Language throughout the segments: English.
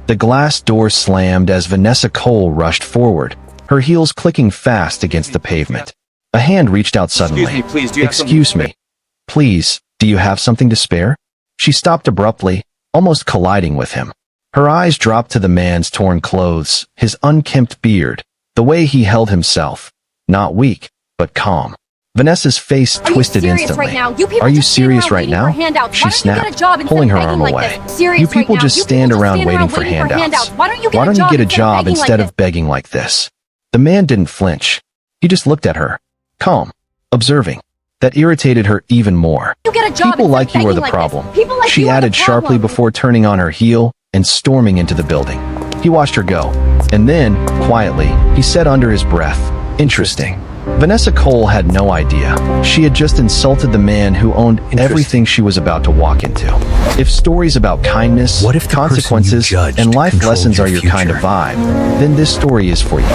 The glass door slammed as Vanessa Cole rushed forward, her heels clicking fast against the pavement. A hand reached out suddenly. Excuse me, please, do you have Excuse me. Please, do you have something to spare? She stopped abruptly, almost colliding with him. Her eyes dropped to the man's torn clothes, his unkempt beard, the way he held himself. Not weak, but calm. Vanessa's face twisted instantly. Are you serious right now? She snapped, pulling her arm away. You people just stand around waiting for handouts. Why don't you get a job instead of begging like this? The man didn't flinch. He just looked at her, calm, observing. That irritated her even more. People like you are the problem, she added sharply before turning on her heel and storming into the building. He watched her go, and then, quietly, he said under his breath, "Interesting." Vanessa Cole had no idea. She had just insulted the man who owned everything she was about to walk into. If stories about kindness, consequences, and life lessons are your kind of vibe, then this story is for you.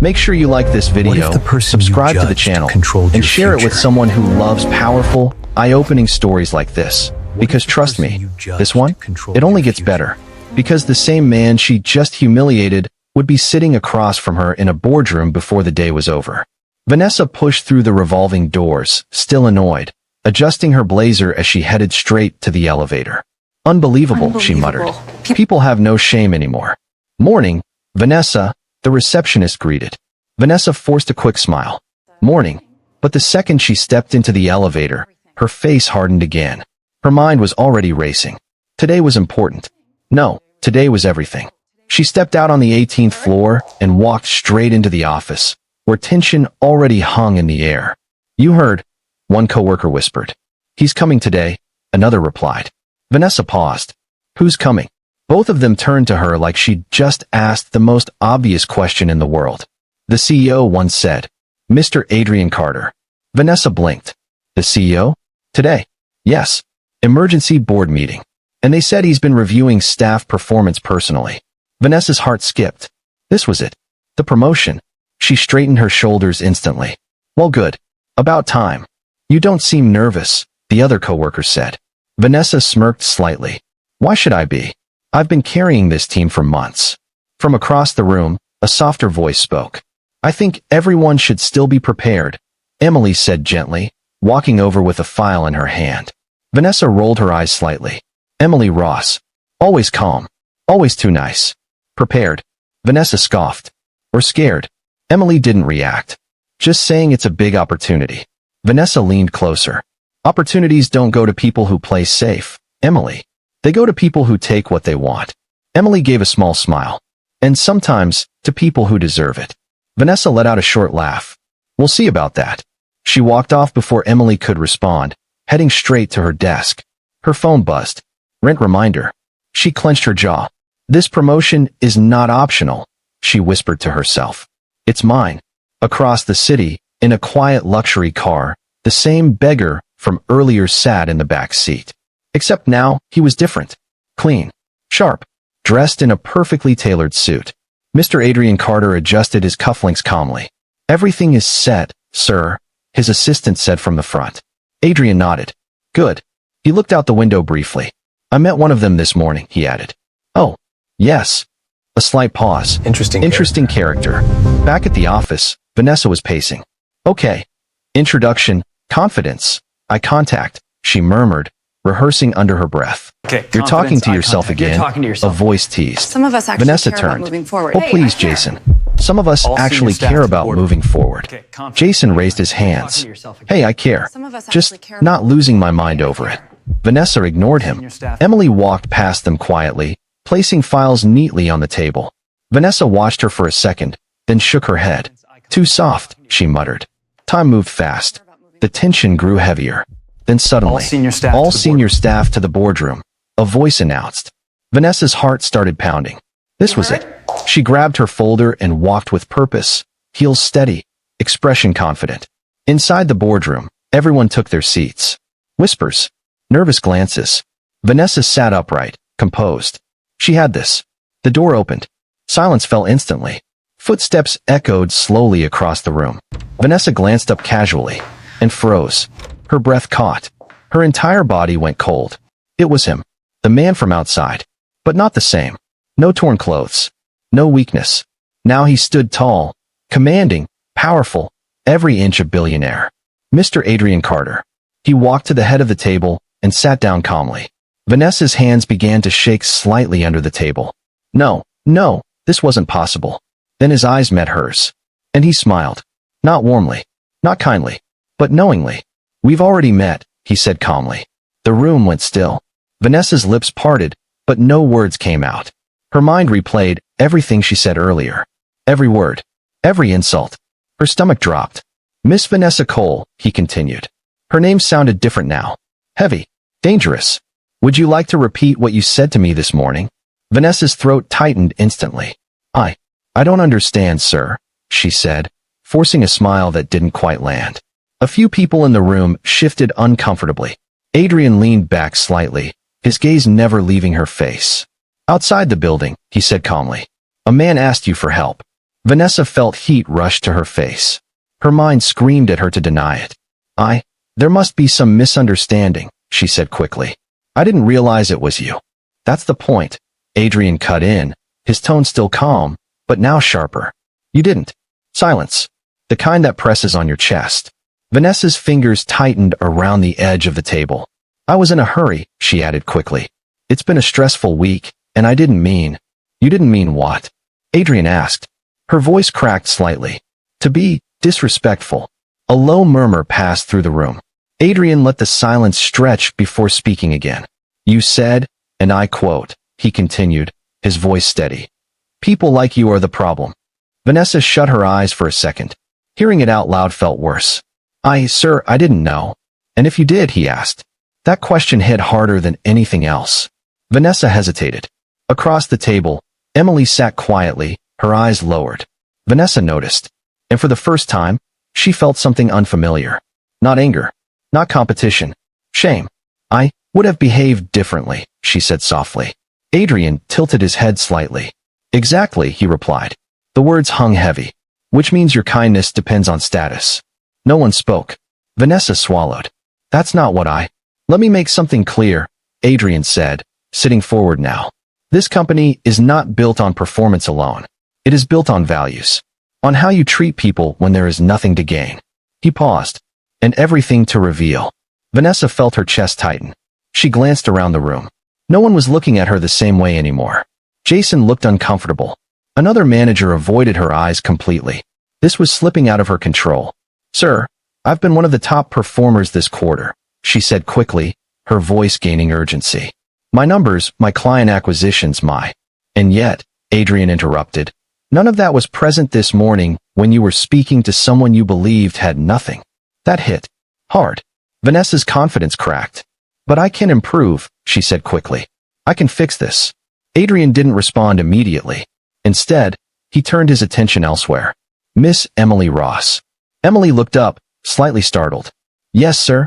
Make sure you like this video, subscribe to the channel, and share it with someone who loves powerful, eye-opening stories like this. Because trust me, this one, it only gets better. Because the same man she just humiliated would be sitting across from her in a boardroom before the day was over. Vanessa pushed through the revolving doors, still annoyed, adjusting her blazer as she headed straight to the elevator. Unbelievable, she muttered. People have no shame anymore. Morning, Vanessa, the receptionist greeted. Vanessa forced a quick smile. Morning. But the second she stepped into the elevator, her face hardened again. Her mind was already racing. Today was important. No, today was everything. She stepped out on the 18th floor and walked straight into the office, where tension already hung in the air. You heard, one coworker whispered. He's coming today, another replied. Vanessa paused. Who's coming? Both of them turned to her like she'd just asked the most obvious question in the world. The CEO once said, Mr. Adrian Carter. Vanessa blinked. The CEO? Today? Yes. Emergency board meeting. And they said he's been reviewing staff performance personally. Vanessa's heart skipped. This was it. The promotion. She straightened her shoulders instantly. Well, good. About time. You don't seem nervous, the other coworker said. Vanessa smirked slightly. Why should I be? I've been carrying this team for months. From across the room, a softer voice spoke. I think everyone should still be prepared, Emily said gently, walking over with a file in her hand. Vanessa rolled her eyes slightly. Emily Ross. Always calm. Always too nice. Prepared. Vanessa scoffed. Or scared. Emily didn't react. Just saying it's a big opportunity. Vanessa leaned closer. Opportunities don't go to people who play safe, Emily. They go to people who take what they want. Emily gave a small smile. And sometimes, to people who deserve it. Vanessa let out a short laugh. We'll see about that. She walked off before Emily could respond, heading straight to her desk. Her phone buzzed. Rent reminder. She clenched her jaw. This promotion is not optional, she whispered to herself. It's mine. Across the city, in a quiet luxury car, the same beggar from earlier sat in the back seat. Except now, he was different. Clean. Sharp. Dressed in a perfectly tailored suit. Mr. Adrian Carter adjusted his cufflinks calmly. Everything is set, sir, his assistant said from the front. Adrian nodded. Good. He looked out the window briefly. I met one of them this morning, he added. Oh, yes. A slight pause. Interesting character. Back at the office, Vanessa was pacing. Okay. Introduction, confidence, eye contact, she murmured, rehearsing under her breath. Okay, You're talking to yourself again, a voice teased. Some of us actually Vanessa care turned. about moving forward. Oh, please, Jason. Some of us actually care about moving forward. Okay, confidence. Jason raised his hands. Hey, I care. Some of us Just actually care not about losing my mind over it. Vanessa ignored him. Emily walked past them quietly, placing files neatly on the table. Vanessa watched her for a second, then shook her head. Too soft, she muttered. Time moved fast. The tension grew heavier. Then suddenly, all senior staff to the boardroom, a voice announced. Vanessa's heart started pounding. This was it. She grabbed her folder and walked with purpose, heels steady, expression confident. Inside the boardroom, everyone took their seats. Whispers. Nervous glances. Vanessa sat upright, composed. She had this. The door opened. Silence fell instantly. Footsteps echoed slowly across the room. Vanessa glanced up casually and froze. Her breath caught. Her entire body went cold. It was him. The man from outside. But not the same. No torn clothes. No weakness. Now he stood tall, commanding, powerful, every inch a billionaire. Mr. Adrian Carter. He walked to the head of the table and sat down calmly. Vanessa's hands began to shake slightly under the table. No, this wasn't possible. Then his eyes met hers. And he smiled. Not warmly, not kindly, but knowingly. We've already met, he said calmly. The room went still. Vanessa's lips parted, but no words came out. Her mind replayed everything she said earlier. Every word. Every insult. Her stomach dropped. Miss Vanessa Cole, he continued. Her name sounded different now. Heavy. Dangerous. Would you like to repeat what you said to me this morning? Vanessa's throat tightened instantly. I don't understand, sir, she said, forcing a smile that didn't quite land. A few people in the room shifted uncomfortably. Adrian leaned back slightly, his gaze never leaving her face. Outside the building, he said calmly. A man asked you for help. Vanessa felt heat rush to her face. Her mind screamed at her to deny it. There must be some misunderstanding, she said quickly. I didn't realize it was you. That's the point. Adrian cut in, his tone still calm, but now sharper. You didn't. Silence. The kind that presses on your chest. Vanessa's fingers tightened around the edge of the table. I was in a hurry, she added quickly. It's been a stressful week, and I didn't mean. You didn't mean what? Adrian asked. Her voice cracked slightly. To be disrespectful. A low murmur passed through the room. Adrian let the silence stretch before speaking again. You said, and I quote, he continued, his voice steady. People like you are the problem. Vanessa shut her eyes for a second. Hearing it out loud felt worse. Sir, I didn't know. And if you did, he asked. That question hit harder than anything else. Vanessa hesitated. Across the table, Emily sat quietly, her eyes lowered. Vanessa noticed. And for the first time, she felt something unfamiliar. Not anger. Not competition. Shame. I would have behaved differently, she said softly. Adrian tilted his head slightly. Exactly, he replied. The words hung heavy. Which means your kindness depends on status. No one spoke. Vanessa swallowed. That's not what Let me make something clear, Adrian said, sitting forward now. This company is not built on performance alone. It is built on values. On how you treat people when there is nothing to gain. He paused. And everything to reveal. Vanessa felt her chest tighten. She glanced around the room. No one was looking at her the same way anymore. Jason looked uncomfortable. Another manager avoided her eyes completely. This was slipping out of her control. Sir, I've been one of the top performers this quarter, she said quickly, her voice gaining urgency. My numbers, my client acquisitions, And yet, Adrian interrupted, none of that was present this morning when you were speaking to someone you believed had nothing. That hit hard. Vanessa's confidence cracked. But I can improve, she said quickly. I can fix this. Adrian didn't respond immediately. Instead, he turned his attention elsewhere. Miss Emily Ross. Emily looked up, slightly startled. Yes, sir?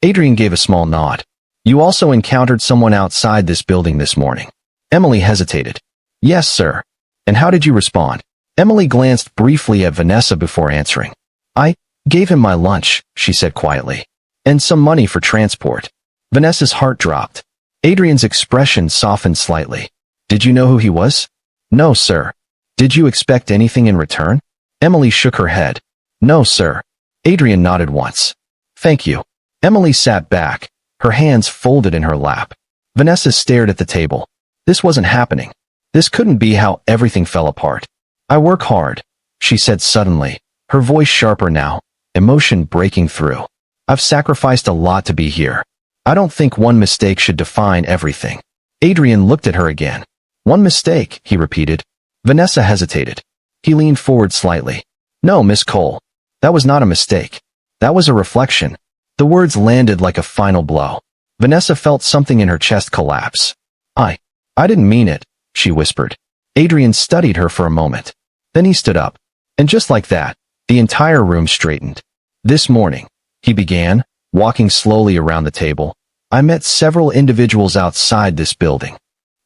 Adrian gave a small nod. You also encountered someone outside this building this morning. Emily hesitated. Yes, sir. And how did you respond? Emily glanced briefly at Vanessa before answering. I gave him my lunch, she said quietly. And some money for transport. Vanessa's heart dropped. Adrian's expression softened slightly. Did you know who he was? No, sir. Did you expect anything in return? Emily shook her head. No, sir. Adrian nodded once. Thank you. Emily sat back, her hands folded in her lap. Vanessa stared at the table. This wasn't happening. This couldn't be how everything fell apart. I work hard, she said suddenly, her voice sharper now, emotion breaking through. I've sacrificed a lot to be here. I don't think one mistake should define everything. Adrian looked at her again. One mistake, he repeated. Vanessa hesitated. He leaned forward slightly. No, Miss Cole. That was not a mistake. That was a reflection. The words landed like a final blow. Vanessa felt something in her chest collapse. I didn't mean it, she whispered. Adrian studied her for a moment. Then he stood up. And just like that, the entire room straightened. This morning, he began, walking slowly around the table, I met several individuals outside this building.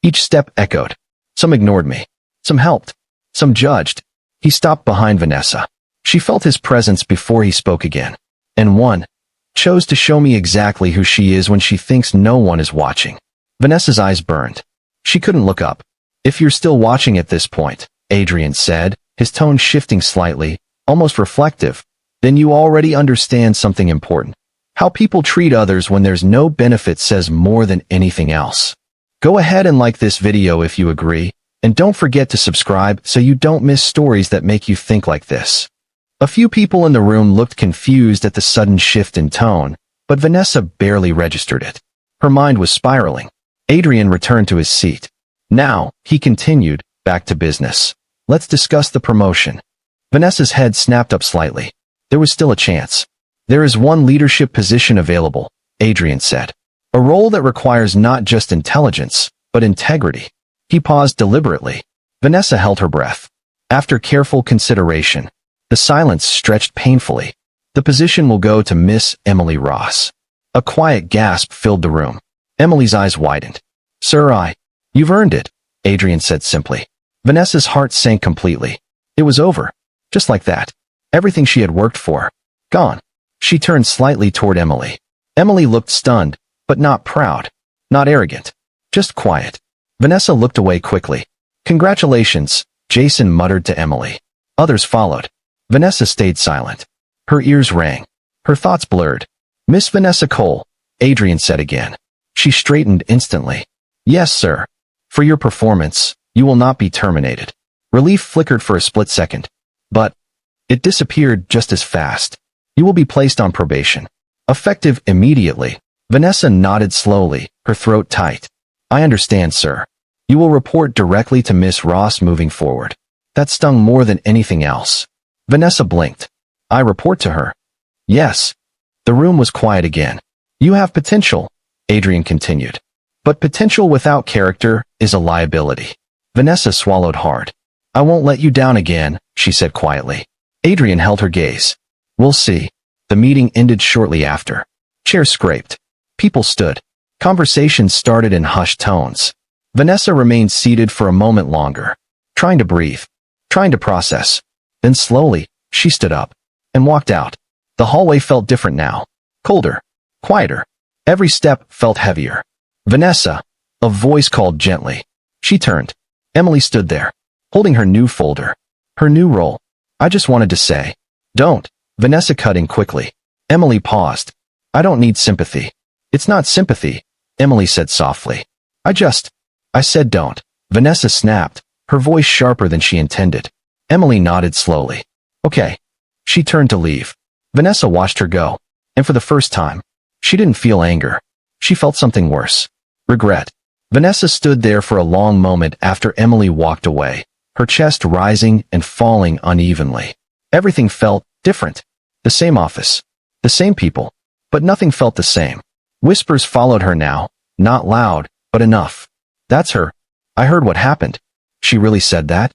Each step echoed. Some ignored me. Some helped. Some judged. He stopped behind Vanessa. She felt his presence before he spoke again. And one chose to show me exactly who she is when she thinks no one is watching. Vanessa's eyes burned. She couldn't look up. If you're still watching at this point, Adrian said, his tone shifting slightly, almost reflective, then you already understand something important. How people treat others when there's no benefit says more than anything else. Go ahead and like this video if you agree, and don't forget to subscribe so you don't miss stories that make you think like this. A few people in the room looked confused at the sudden shift in tone, but Vanessa barely registered it. Her mind was spiraling. Adrian returned to his seat. Now, he continued, back to business. Let's discuss the promotion. Vanessa's head snapped up slightly. There was still a chance. There is one leadership position available, Adrian said. A role that requires not just intelligence, but integrity. He paused deliberately. Vanessa held her breath. After careful consideration, the silence stretched painfully. The position will go to Miss Emily Ross. A quiet gasp filled the room. Emily's eyes widened. Sir, you've earned it, Adrian said simply. Vanessa's heart sank completely. It was over. Just like that. Everything she had worked for. Gone. She turned slightly toward Emily. Emily looked stunned, but not proud. Not arrogant. Just quiet. Vanessa looked away quickly. Congratulations, Jason muttered to Emily. Others followed. Vanessa stayed silent. Her ears rang. Her thoughts blurred. Miss Vanessa Cole, Adrian said again. She straightened instantly. Yes, sir. For your performance, you will not be terminated. Relief flickered for a split second. But it disappeared just as fast. You will be placed on probation. Effective immediately. Vanessa nodded slowly, her throat tight. I understand, sir. You will report directly to Miss Ross moving forward. That stung more than anything else. Vanessa blinked. I report to her. Yes. The room was quiet again. You have potential, Adrian continued. But potential without character is a liability. Vanessa swallowed hard. I won't let you down again, she said quietly. Adrian held her gaze. We'll see. The meeting ended shortly after. Chairs scraped. People stood. Conversations started in hushed tones. Vanessa remained seated for a moment longer, trying to breathe, trying to process. Then slowly, she stood up and walked out. The hallway felt different now. Colder. Quieter. Every step felt heavier. Vanessa, a voice called gently. She turned. Emily stood there, holding her new folder. Her new role. I just wanted to say. Don't. Vanessa cut in quickly. Emily paused. I don't need sympathy. It's not sympathy, Emily said softly. I said don't. Vanessa snapped, her voice sharper than she intended. Emily nodded slowly. Okay. She turned to leave. Vanessa watched her go. And for the first time, she didn't feel anger. She felt something worse. Regret. Vanessa stood there for a long moment after Emily walked away, her chest rising and falling unevenly. Everything felt different. The same office. The same people. But nothing felt the same. Whispers followed her now, not loud, but enough. That's her. I heard what happened. She really said that?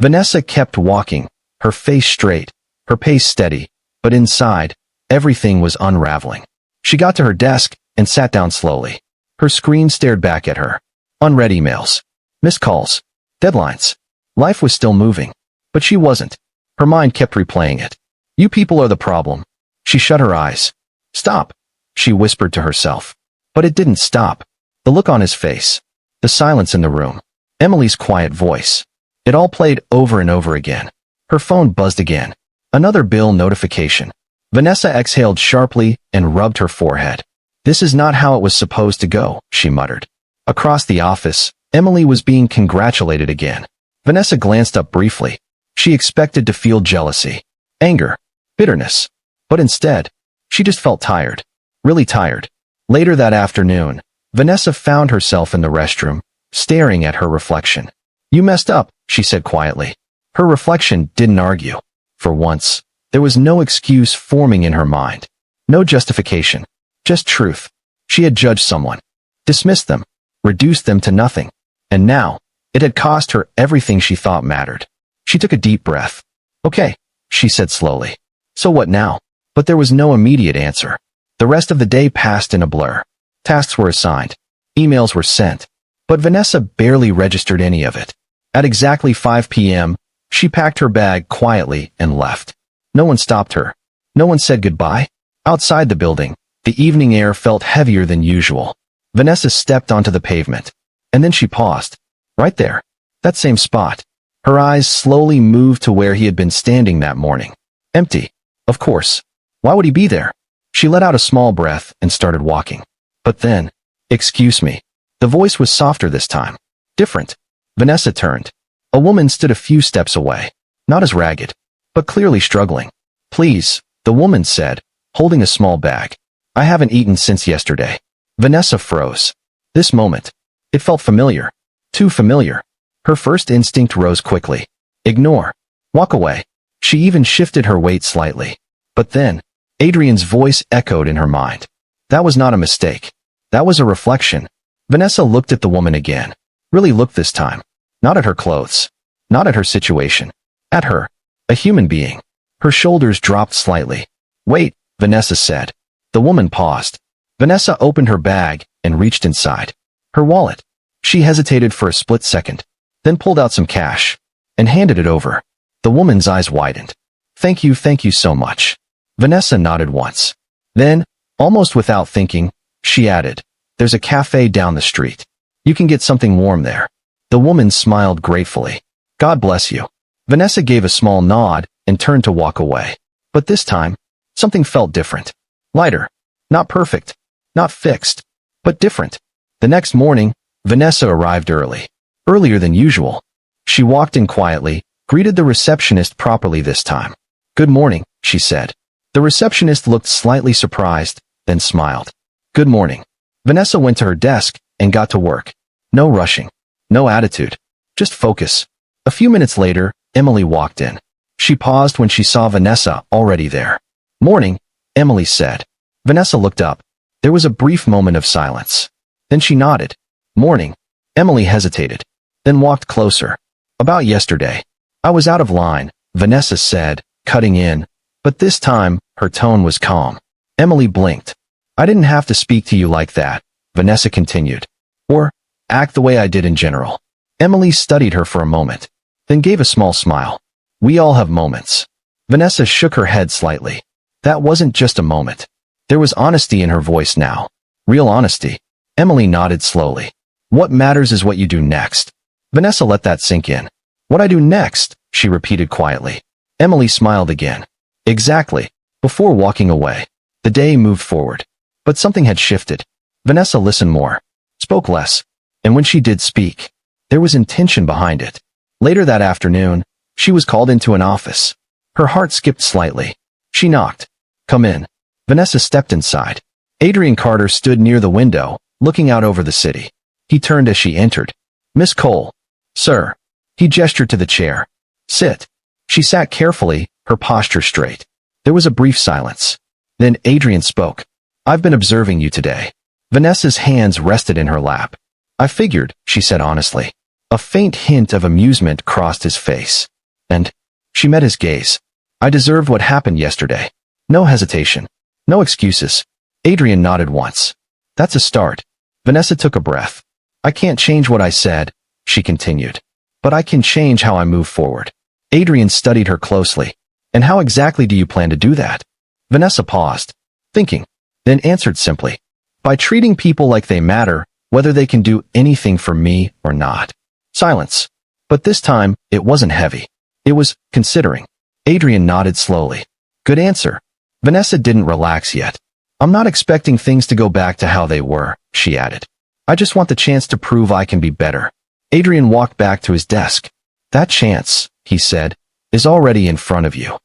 Vanessa kept walking, her face straight, her pace steady, but inside, everything was unraveling. She got to her desk and sat down slowly. Her screen stared back at her. Unread emails. Missed calls. Deadlines. Life was still moving. But she wasn't. Her mind kept replaying it. You people are the problem. She shut her eyes. Stop, she whispered to herself. But it didn't stop. The look on his face. The silence in the room. Emily's quiet voice. It all played over and over again. Her phone buzzed again. Another bill notification. Vanessa exhaled sharply and rubbed her forehead. This is not how it was supposed to go, she muttered. Across the office, Emily was being congratulated again. Vanessa glanced up briefly. She expected to feel jealousy, anger, bitterness. But instead, she just felt tired. Really tired. Later that afternoon, Vanessa found herself in the restroom, staring at her reflection. You messed up, she said quietly. Her reflection didn't argue. For once, there was no excuse forming in her mind. No justification. Just truth. She had judged someone. Dismissed them. Reduced them to nothing. And now, it had cost her everything she thought mattered. She took a deep breath. Okay, she said slowly. So what now? But there was no immediate answer. The rest of the day passed in a blur. Tasks were assigned. Emails were sent. But Vanessa barely registered any of it. At exactly 5 p.m., she packed her bag quietly and left. No one stopped her. No one said goodbye. Outside the building, the evening air felt heavier than usual. Vanessa stepped onto the pavement. And then she paused. Right there. That same spot. Her eyes slowly moved to where he had been standing that morning. Empty. Of course. Why would he be there? She let out a small breath and started walking. But then, excuse me. The voice was softer this time. Different. Vanessa turned. A woman stood a few steps away. Not as ragged, but clearly struggling. Please, the woman said, holding a small bag. I haven't eaten since yesterday. Vanessa froze. This moment. It felt familiar. Too familiar. Her first instinct rose quickly. Ignore. Walk away. She even shifted her weight slightly. But then, Adrian's voice echoed in her mind. That was not a mistake. That was a reflection. Vanessa looked at the woman again. Really looked this time. Not at her clothes. Not at her situation. At her. A human being. Her shoulders dropped slightly. Wait, Vanessa said. The woman paused. Vanessa opened her bag and reached inside. Her wallet. She hesitated for a split second, then pulled out some cash and handed it over. The woman's eyes widened. Thank you so much. Vanessa nodded once. Then, almost without thinking, she added, there's a cafe down the street. You can get something warm there. The woman smiled gratefully. God bless you. Vanessa gave a small nod and turned to walk away. But this time, something felt different. Lighter. Not perfect. Not fixed. But different. The next morning, Vanessa arrived early. Earlier than usual. She walked in quietly, greeted the receptionist properly this time. Good morning, she said. The receptionist looked slightly surprised, then smiled. Good morning. Vanessa went to her desk and got to work. No rushing. No attitude. Just focus. A few minutes later, Emily walked in. She paused when she saw Vanessa already there. Morning, Emily said. Vanessa looked up. There was a brief moment of silence. Then she nodded. Morning. Emily hesitated, then walked closer. About yesterday. I was out of line, Vanessa said, cutting in, but this time, her tone was calm. Emily blinked. I didn't have to speak to you like that, Vanessa continued. Or, act the way I did in general. Emily studied her for a moment, then gave a small smile. We all have moments. Vanessa shook her head slightly. That wasn't just a moment. There was honesty in her voice now. Real honesty. Emily nodded slowly. What matters is what you do next. Vanessa let that sink in. What I do next, she repeated quietly. Emily smiled again. Exactly. Before walking away. The day moved forward. But something had shifted. Vanessa listened more. Spoke less. And when she did speak, there was intention behind it. Later that afternoon, she was called into an office. Her heart skipped slightly. She knocked. Come in. Vanessa stepped inside. Adrian Carter stood near the window, looking out over the city. He turned as she entered. Miss Cole. Sir. He gestured to the chair. Sit. She sat carefully, her posture straight. There was a brief silence. Then Adrian spoke. I've been observing you today. Vanessa's hands rested in her lap. I figured, she said honestly. A faint hint of amusement crossed his face. And she met his gaze. I deserved what happened yesterday. No hesitation. No excuses. Adrian nodded once. That's a start. Vanessa took a breath. I can't change what I said, she continued. But I can change how I move forward. Adrian studied her closely. And how exactly do you plan to do that? Vanessa paused, thinking, then answered simply. By treating people like they matter, whether they can do anything for me or not. Silence. But this time, it wasn't heavy. It was considering. Adrian nodded slowly. Good answer. Vanessa didn't relax yet. I'm not expecting things to go back to how they were, she added. I just want the chance to prove I can be better. Adrian walked back to his desk. That chance, he said, is already in front of you.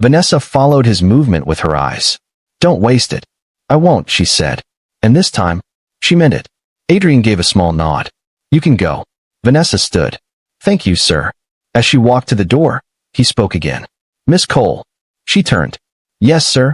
Vanessa followed his movement with her eyes. Don't waste it. I won't, she said. And this time, she meant it. Adrian gave a small nod. You can go. Vanessa stood. Thank you, sir. As she walked to the door, he spoke again. Miss Cole. She turned. Yes, sir.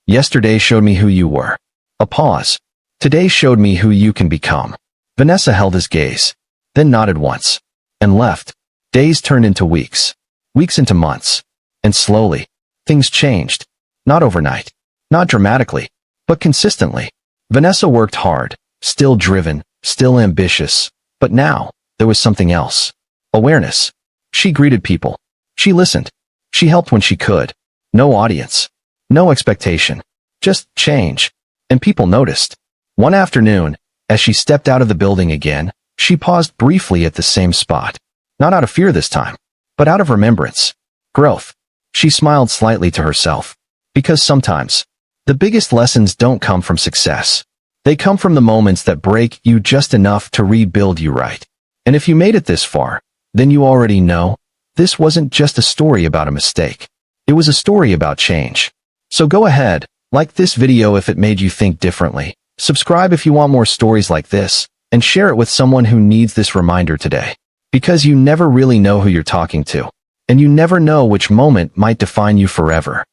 Yesterday showed me who you were. A pause. Today showed me who you can become. Vanessa held his gaze, then nodded once, and left. Days turned into weeks. Weeks into months. And slowly, things changed. Not overnight. Not dramatically. But consistently. Vanessa worked hard, still driven, still ambitious. But now, there was something else. Awareness. She greeted people. She listened. She helped when she could. No audience. No expectation. Just change. And people noticed. One afternoon, as she stepped out of the building again, she paused briefly at the same spot. Not out of fear this time, but out of remembrance. Growth. She smiled slightly to herself. Because sometimes, the biggest lessons don't come from success. They come from the moments that break you just enough to rebuild you right. And if you made it this far, then you already know, this wasn't just a story about a mistake. It was a story about change. So go ahead, like this video if it made you think differently. Subscribe if you want more stories like this, and share it with someone who needs this reminder today. Because you never really know who you're talking to, and you never know which moment might define you forever.